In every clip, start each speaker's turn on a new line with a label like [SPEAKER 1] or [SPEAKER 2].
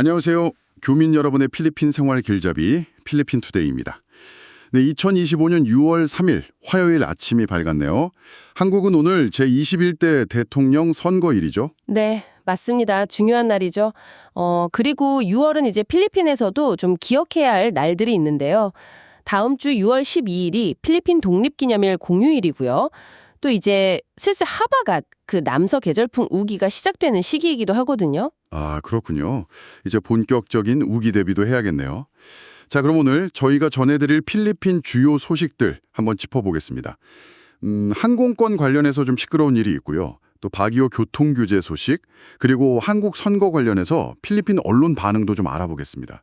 [SPEAKER 1] 안녕하세요. 교민 여러분의 필리핀 생활 길잡이 필리핀 투데이입니다. 네, 2025년 6월 3일 화요일 아침이 밝았네요. 한국은 오늘 제21대 대통령 선거일이죠.
[SPEAKER 2] 네, 맞습니다. 중요한 날이죠. 그리고 6월은 이제 필리핀에서도 좀 기억해야 할 날들이 있는데요. 다음 주 6월 12일이 필리핀 독립기념일 공휴일이고요. 또 이제 슬슬 하바갓, 그 남서 계절풍 우기가 시작되는 시기이기도 하거든요.
[SPEAKER 1] 아, 그렇군요. 이제 본격적인 우기 대비도 해야겠네요. 자, 그럼 오늘 저희가 전해드릴 필리핀 주요 소식들 한번 짚어보겠습니다. 항공권 관련해서 좀 시끄러운 일이 있고요. 또 바기오 교통규제 소식, 그리고 한국 선거 관련해서 필리핀 언론 반응도 좀 알아보겠습니다.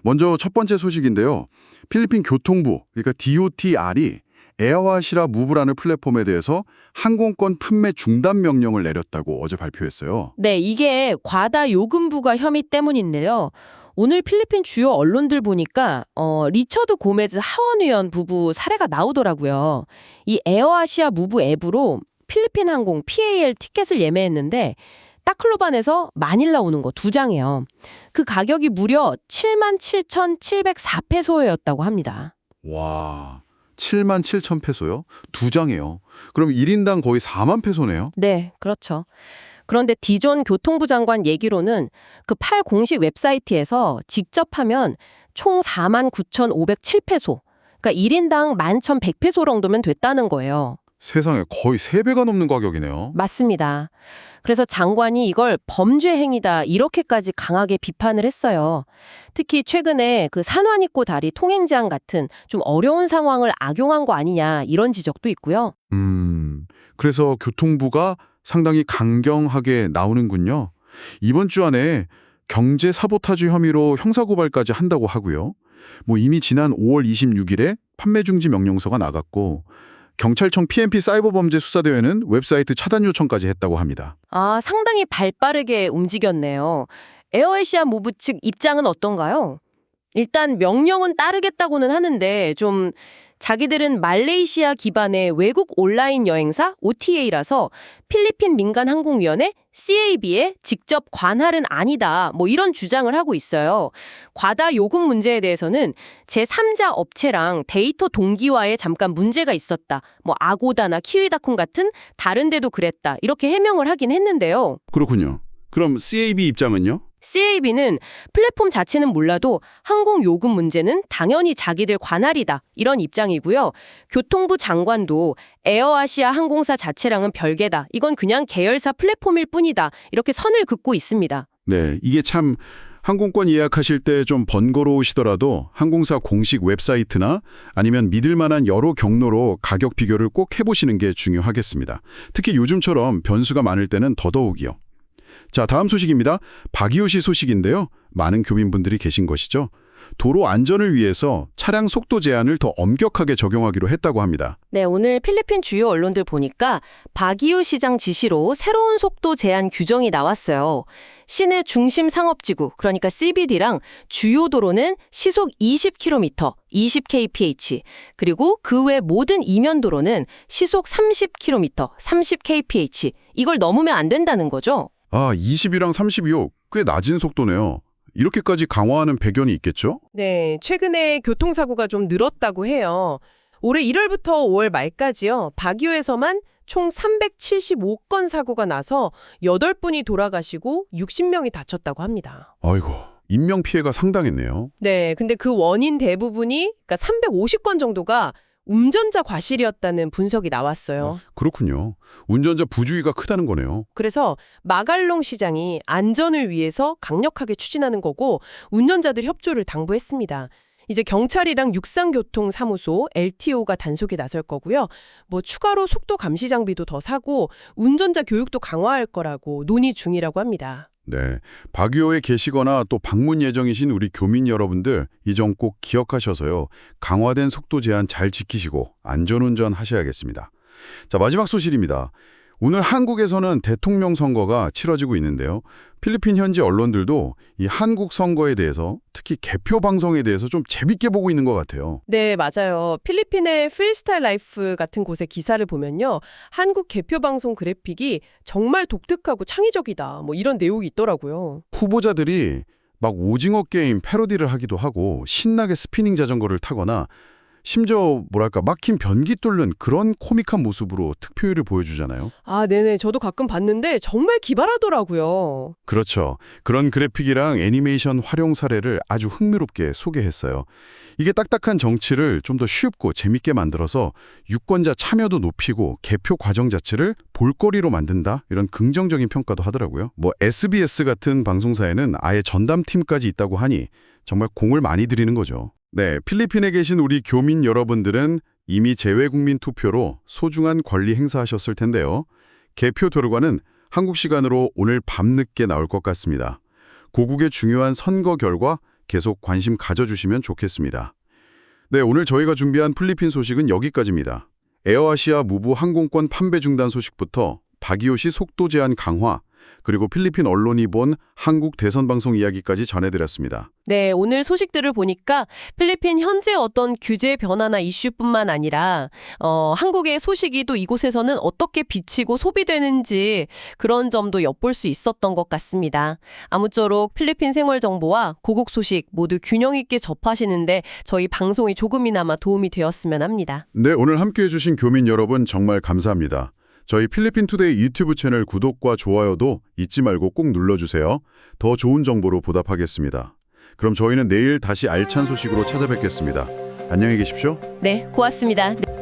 [SPEAKER 1] 먼저 첫 번째 소식인데요. 필리핀 교통부, 그러니까 DOTR이 에어아시아 무브라는 플랫폼에 대해서 항공권 판매 중단 명령을 내렸다고 어제 발표했어요.
[SPEAKER 2] 네, 이게 과다 요금 부과 혐의 때문인데요. 오늘 필리핀 주요 언론들 보니까 리처드 고메즈 하원 의원 부부 사례가 나오더라고요. 이 에어아시아 무브 앱으로 필리핀 항공 PAL 티켓을 예매했는데 따클로반에서 마닐라 오는 거 2장이에요. 그 가격이 무려 77,704페소였다고 합니다.
[SPEAKER 1] 와, 77,000페소요? 2장이에요. 그럼 1인당 거의 4만 페소네요?
[SPEAKER 2] 네, 그렇죠. 그런데 디존 교통부 장관 얘기로는 그 팔 공식 웹사이트에서 직접 하면 총 49,507페소, 그러니까 1인당 11,100페소 정도면 됐다는 거예요.
[SPEAKER 1] 세상에 거의 3배가 넘는 가격이네요.
[SPEAKER 2] 맞습니다. 그래서 장관이 이걸 범죄 행위다 이렇게까지 강하게 비판을 했어요. 특히 최근에 그 산화니꼬 다리 통행 제한 같은 좀 어려운 상황을 악용한 거 아니냐 이런 지적도 있고요.
[SPEAKER 1] 그래서 교통부가 상당히 강경하게 나오는군요. 이번 주 안에 경제 사보타주 혐의로 형사고발까지 한다고 하고요. 이미 지난 5월 26일에 판매 중지 명령서가 나갔고 경찰청 PNP 사이버범죄 수사대회는 웹사이트 차단 요청까지 했다고 합니다.
[SPEAKER 2] 아, 상당히 발빠르게 움직였네요. 에어아시아 무브 측 입장은 어떤가요? 일단 명령은 따르겠다고는 하는데 좀 자기들은 말레이시아 기반의 외국 온라인 여행사 OTA라서 필리핀 민간항공위원회 CAB에 직접 관할은 아니다. 이런 주장을 하고 있어요. 과다 요금 문제에 대해서는 제3자 업체랑 데이터 동기화에 잠깐 문제가 있었다. 아고다나 키위닷컴 같은 다른 데도 그랬다. 이렇게 해명을 하긴 했는데요.
[SPEAKER 1] 그렇군요. 그럼 CAB 입장은요?
[SPEAKER 2] CAB는 플랫폼 자체는 몰라도 항공 요금 문제는 당연히 자기들 관할이다. 이런 입장이고요. 교통부 장관도 에어아시아 항공사 자체랑은 별개다. 이건 그냥 계열사 플랫폼일 뿐이다. 이렇게 선을 긋고 있습니다.
[SPEAKER 1] 네, 이게 참 항공권 예약하실 때 좀 번거로우시더라도 항공사 공식 웹사이트나 아니면 믿을 만한 여러 경로로 가격 비교를 꼭 해보시는 게 중요하겠습니다. 특히 요즘처럼 변수가 많을 때는 더더욱이요. 자, 다음 소식입니다. 바기오시 소식인데요. 많은 교민분들이 계신 것이죠. 도로 안전을 위해서 차량 속도 제한을 더 엄격하게 적용하기로 했다고 합니다.
[SPEAKER 2] 네, 오늘 필리핀 주요 언론들 보니까 바기오 시장 지시로 새로운 속도 제한 규정이 나왔어요. 시내 중심 상업지구, 그러니까 CBD랑 주요 도로는 시속 20km, 20kph, 그리고 그 외 모든 이면 도로는 시속 30km, 30kph. 이걸 넘으면 안 된다는 거죠.
[SPEAKER 1] 아, 20이랑 32요. 꽤 낮은 속도네요. 이렇게까지 강화하는 배경이 있겠죠?
[SPEAKER 3] 네, 최근에 교통사고가 좀 늘었다고 해요. 올해 1월부터 5월 말까지요. 바기오에서만 총 375건 사고가 나서 8분이 돌아가시고 60명이 다쳤다고 합니다.
[SPEAKER 1] 아이고, 인명피해가 상당했네요.
[SPEAKER 3] 네, 근데 그 원인 대부분이 그러니까 350건 정도가 운전자 과실이었다는 분석이 나왔어요.
[SPEAKER 1] 그렇군요. 운전자 부주의가 크다는 거네요.
[SPEAKER 3] 그래서 마갈롱 시장이 안전을 위해서 강력하게 추진하는 거고 운전자들 협조를 당부했습니다. 이제 경찰이랑 육상교통사무소 LTO가 단속에 나설 거고요. 추가로 속도 감시 장비도 더 사고 운전자 교육도 강화할 거라고 논의 중이라고 합니다.
[SPEAKER 1] 네, 바기오에 계시거나 또 방문 예정이신 우리 교민 여러분들 이 점 꼭 기억하셔서요. 강화된 속도 제한 잘 지키시고 안전운전 하셔야겠습니다. 자, 마지막 소식입니다. 오늘 한국에서는 대통령 선거가 치러지고 있는데요. 필리핀 현지 언론들도 이 한국 선거에 대해서 특히 개표 방송에 대해서 좀 재밌게 보고 있는 것 같아요.
[SPEAKER 3] 네, 맞아요. 필리핀의 프리스타일 라이프 같은 곳의 기사를 보면요. 한국 개표 방송 그래픽이 정말 독특하고 창의적이다. 이런 내용이 있더라고요.
[SPEAKER 1] 후보자들이 막 오징어 게임 패러디를 하기도 하고 신나게 스피닝 자전거를 타거나 심지어 뭐랄까 막힌 변기 뚫는 그런 코믹한 모습으로 특표율을 보여주잖아요.
[SPEAKER 3] 아, 네네. 저도 가끔 봤는데 정말 기발하더라고요.
[SPEAKER 1] 그렇죠. 그런 그래픽이랑 애니메이션 활용 사례를 아주 흥미롭게 소개했어요. 이게 딱딱한 정치를 좀 더 쉽고 재밌게 만들어서 유권자 참여도 높이고 개표 과정 자체를 볼거리로 만든다? 이런 긍정적인 평가도 하더라고요. 뭐 SBS 같은 방송사에는 아예 전담팀까지 있다고 하니 정말 공을 많이 들이는 거죠. 네, 필리핀에 계신 우리 교민 여러분들은 이미 재외국민 투표로 소중한 권리 행사하셨을 텐데요. 개표 결과는 한국 시간으로 오늘 밤늦게 나올 것 같습니다. 고국의 중요한 선거 결과 계속 관심 가져주시면 좋겠습니다. 네, 오늘 저희가 준비한 필리핀 소식은 여기까지입니다. 에어아시아 무브 항공권 판매 중단 소식부터 박이오시 속도 제한 강화, 그리고 필리핀 언론이 본 한국 대선 방송 이야기까지 전해드렸습니다.
[SPEAKER 2] 네, 오늘 소식들을 보니까 필리핀 현재 어떤 규제 변화나 이슈뿐만 아니라 한국의 소식이 또 이곳에서는 어떻게 비치고 소비되는지 그런 점도 엿볼 수 있었던 것 같습니다. 아무쪼록 필리핀 생활 정보와 고국 소식 모두 균형 있게 접하시는데 저희 방송이 조금이나마 도움이 되었으면 합니다.
[SPEAKER 1] 네, 오늘 함께해 주신 교민 여러분 정말 감사합니다. 저희 필리핀 투데이 유튜브 채널 구독과 좋아요도 잊지 말고 꼭 눌러주세요. 더 좋은 정보로 보답하겠습니다. 그럼 저희는 내일 다시 알찬 소식으로 찾아뵙겠습니다. 안녕히 계십시오.
[SPEAKER 2] 네, 고맙습니다.